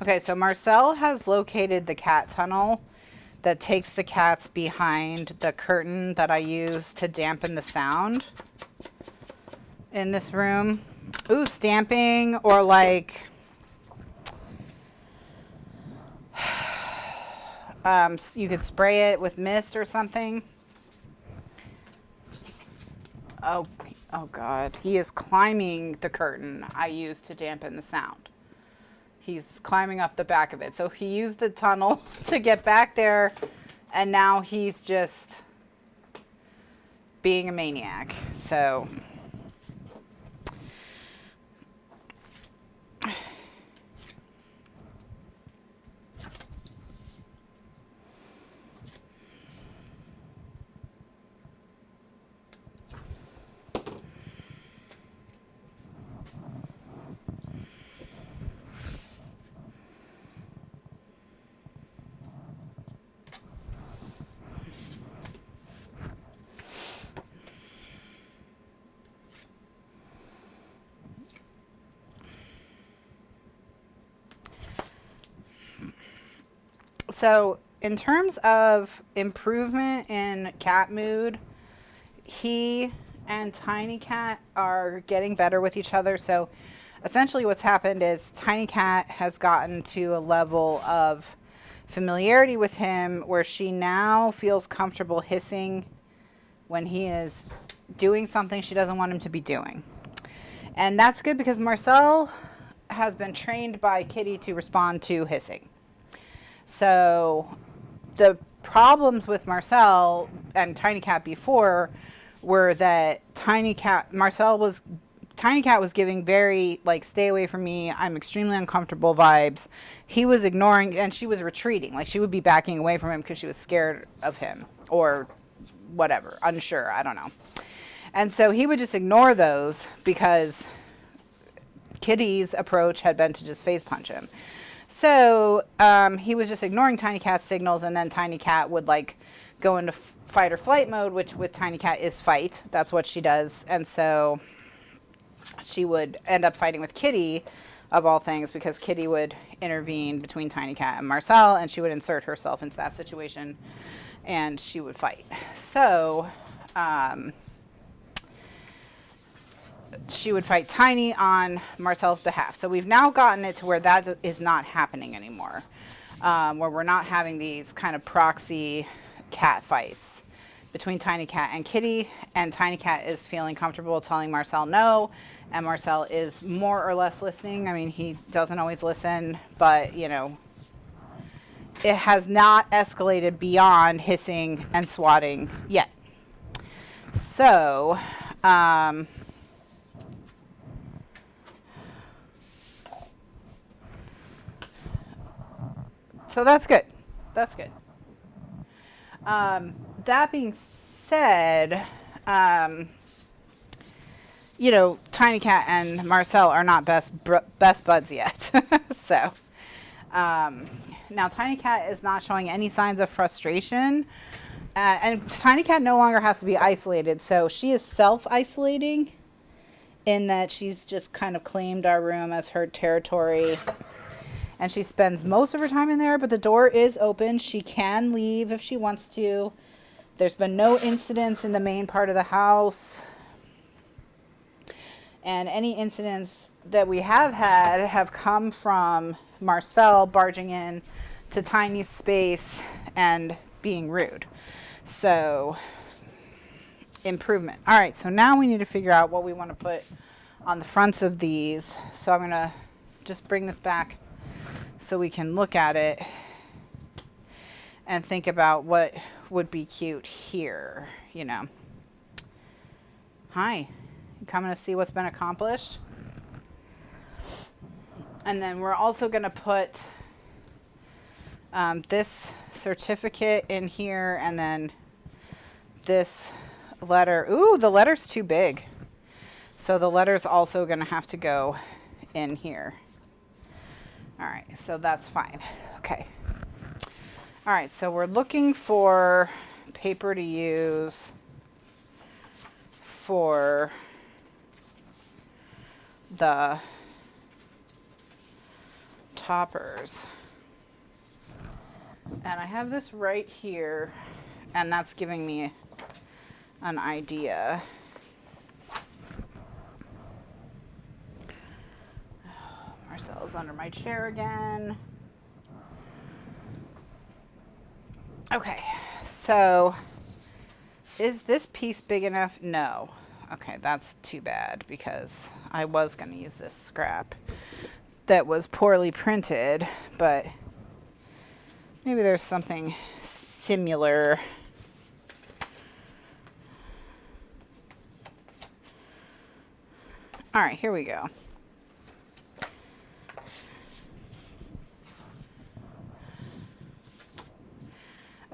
[SPEAKER 1] Okay, so Marcel has located the cat tunnel that takes the cats behind the curtain that I use to dampen the sound in this room. Ooh, stamping, or like you could spray it with mist or something. Oh God, he is climbing the curtain I use to dampen the sound. He's climbing up the back of it. So he used the tunnel to get back there, and now he's just being a maniac. So So in terms of improvement in cat mood, he and Tiny Cat are getting better with each other. So essentially what's happened is Tiny Cat has gotten to a level of familiarity with him where she now feels comfortable hissing when he is doing something she doesn't want him to be doing. And that's good because Marcel has been trained by Kitty to respond to hissing. So the problems with Marcel and Tiny Cat before were that Tiny Cat was giving very like, stay away from me, I'm extremely uncomfortable vibes. He was ignoring, and she was retreating. Like, she would be backing away from him because she was scared of him or whatever, unsure, I don't know. And so he would just ignore those because Kitty's approach had been to just face punch him. So he was just ignoring Tiny Cat's signals, and then Tiny Cat would like go into fight or flight mode, which with Tiny Cat is fight. That's what she does. And so she would end up fighting with Kitty, of all things, because Kitty would intervene between Tiny Cat and Marcel, and she would insert herself into that situation, and she would fight. So she would fight Tiny on Marcel's behalf. So we've now gotten it to where that is not happening anymore, where we're not having these kind of proxy cat fights between Tiny Cat and Kitty, and Tiny Cat is feeling comfortable telling Marcel no, and Marcel is more or less listening. I mean, he doesn't always listen, but, you know, it has not escalated beyond hissing and swatting yet. So, so that's good. That's good. That being said, you know, Tiny Cat and Marcel are not best buds yet. So, now Tiny Cat is not showing any signs of frustration. And Tiny Cat no longer has to be isolated. So she is self-isolating in that she's just kind of claimed our room as her territory. And she spends most of her time in there, but the door is open. She can leave if she wants to. There's been no incidents in the main part of the house. And any incidents that we have had have come from Marcel barging in to Tiny's space and being rude. So improvement. All right, so now we need to figure out what we want to put on the fronts of these. So I'm going to just bring this back so we can look at it and think about what would be cute here, you know. Hi, you coming to see what's been accomplished? And then we're also going to put this certificate in here, and then this letter. Ooh, the letter's too big. So the letter's also going to have to go in here. All right, so that's fine. Okay. All right, so we're looking for paper to use for the toppers. And I have this right here, and that's giving me an idea. Marcel's under my chair again. Okay, so is this piece big enough? No. Okay, that's too bad because I was going to use this scrap that was poorly printed, but maybe there's something similar. All right, here we go.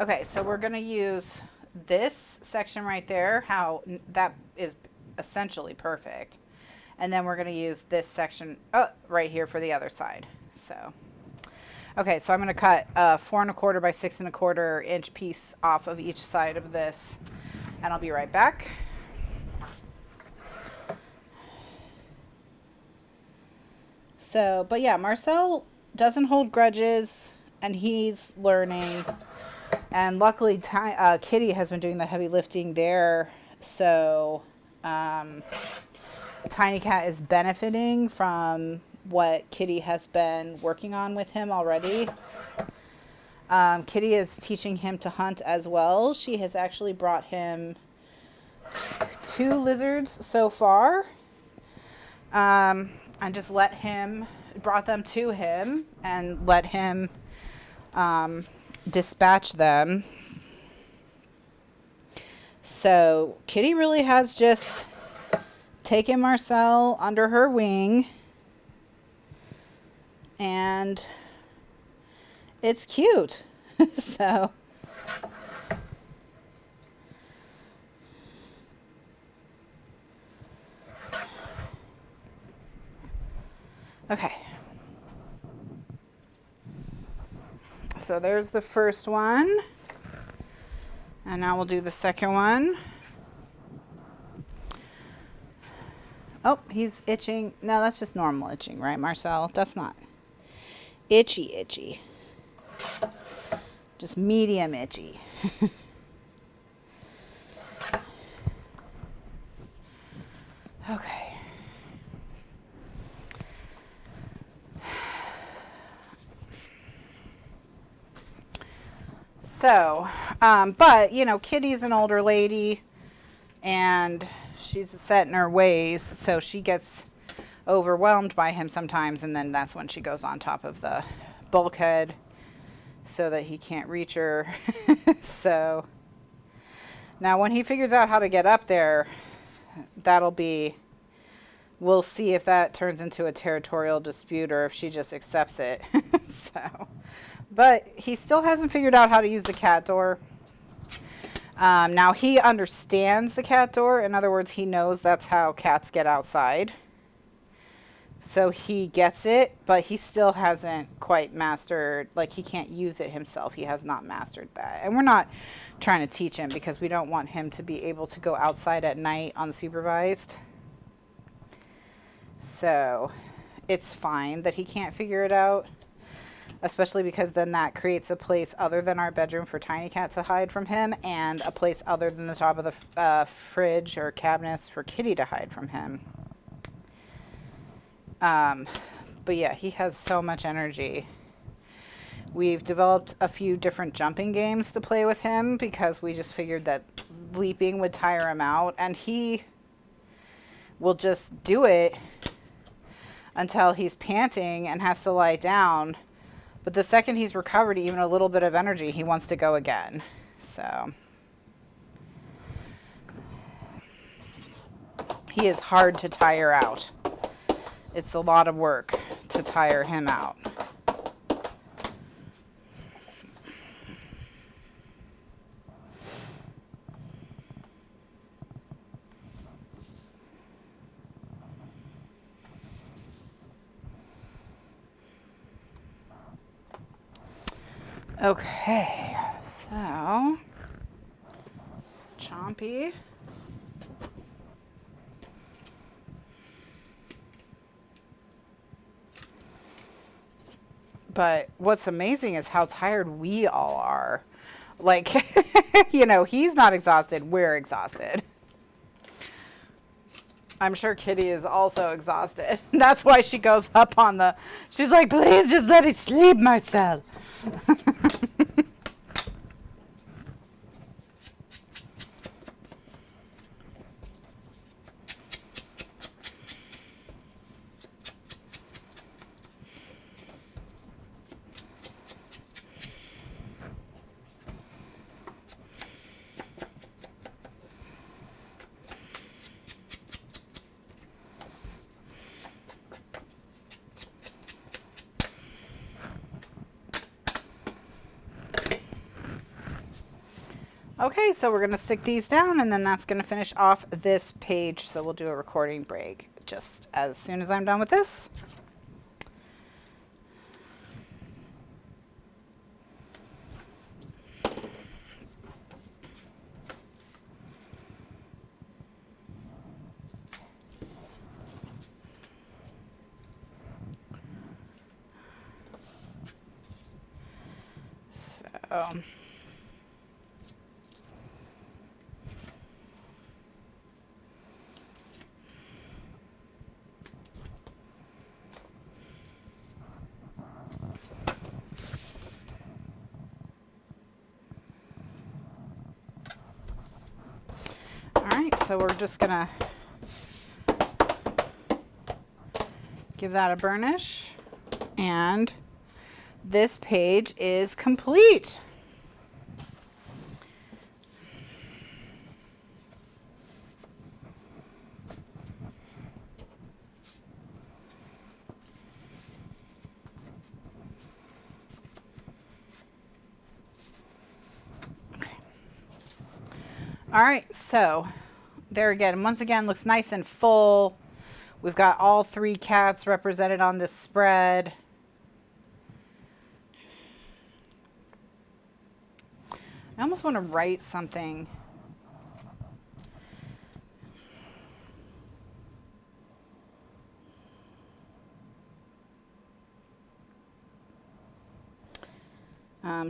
[SPEAKER 1] Okay, so we're going to use this section right there, how that is essentially perfect. And then we're going to use this section right here for the other side. So, okay, so I'm going to cut a 4 1/4 by 6 1/4 inch piece off of each side of this, and I'll be right back. So, but yeah, Marcel doesn't hold grudges, and he's learning. And luckily, Kitty has been doing the heavy lifting there. So, Tiny Cat is benefiting from what Kitty has been working on with him already. Kitty is teaching him to hunt as well. She has actually brought him 2 lizards so far. And just brought them to him and let him dispatch them. So Kitty really has just taken Marcel under her wing, and it's cute. So okay. So there's the first one. And now we'll do the second one. Oh, he's itching. No, that's just normal itching, right, Marcel? That's not itchy. Just medium itchy. Okay. So, but, you know, Kitty's an older lady, and she's set in her ways, so she gets overwhelmed by him sometimes, and then that's when she goes on top of the bulkhead so that he can't reach her. So, now when he figures out how to get up there, we'll see if that turns into a territorial dispute or if she just accepts it. So, but he still hasn't figured out how to use the cat door. Now he understands the cat door. In other words, he knows that's how cats get outside. So he gets it, but he still hasn't quite mastered, like he can't use it himself. He has not mastered that. And we're not trying to teach him because we don't want him to be able to go outside at night unsupervised. So it's fine that he can't figure it out, especially because then that creates a place other than our bedroom for Tiny Cat to hide from him, and a place other than the top of the fridge or cabinets for Kitty to hide from him. But yeah, he has so much energy. We've developed a few different jumping games to play with him because we just figured that sleeping would tire him out, and he will just do it until he's panting and has to lie down. But the second he's recovered even a little bit of energy, he wants to go again. So he is hard to tire out. It's a lot of work to tire him out. Okay, so Chompy. But what's amazing is how tired we all are. Like, you know, he's not exhausted, we're exhausted. I'm sure Kitty is also exhausted. That's why she goes up on the, she's like, please just let me sleep myself. Okay, so we're going to stick these down, and then that's going to finish off this page. So we'll do a recording break just as soon as I'm done with this. So so we're just gonna give that a burnish, and this page is complete. Okay. All right, so there again, once again, looks nice and full. We've got all three cats represented on this spread. I almost want to write something.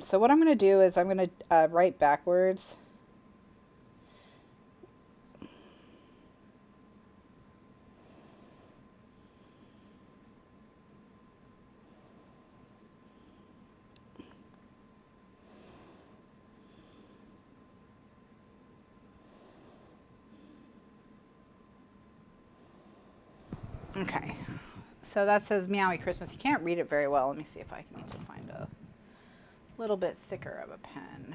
[SPEAKER 1] So what I'm going to do is I'm going to write backwards. Okay, so that says Meowie Christmas. You can't read it very well. Let me see if I need to find a little bit thicker of a pen.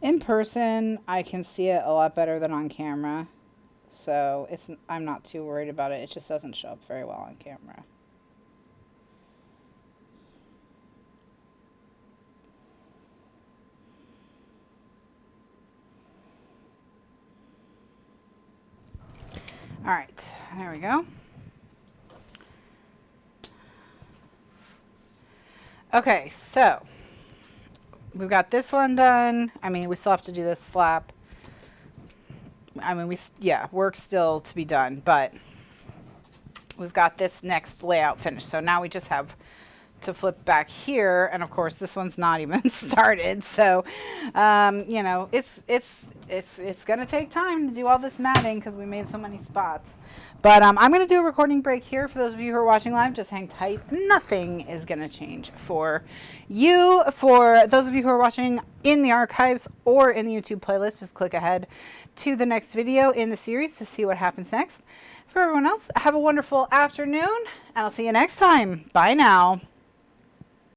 [SPEAKER 1] In person, I can see it a lot better than on camera, so I'm not too worried about it. It just doesn't show up very well on camera. All right, there we go. Okay, so we've got this one done. I mean, we still have to do this flap. I mean, yeah, work still to be done, but we've got this next layout finished. So now we just have to flip back here, and of course this one's not even started. So you know, it's gonna take time to do all this matting because we made so many spots. But I'm gonna do a recording break here. For those of you who are watching live, just hang tight. Nothing is gonna change for you. For those of you who are watching in the archives or in the YouTube playlist, just click ahead to the next video in the series to see what happens next. For everyone else, have a wonderful afternoon, and I'll see you next time. Bye now.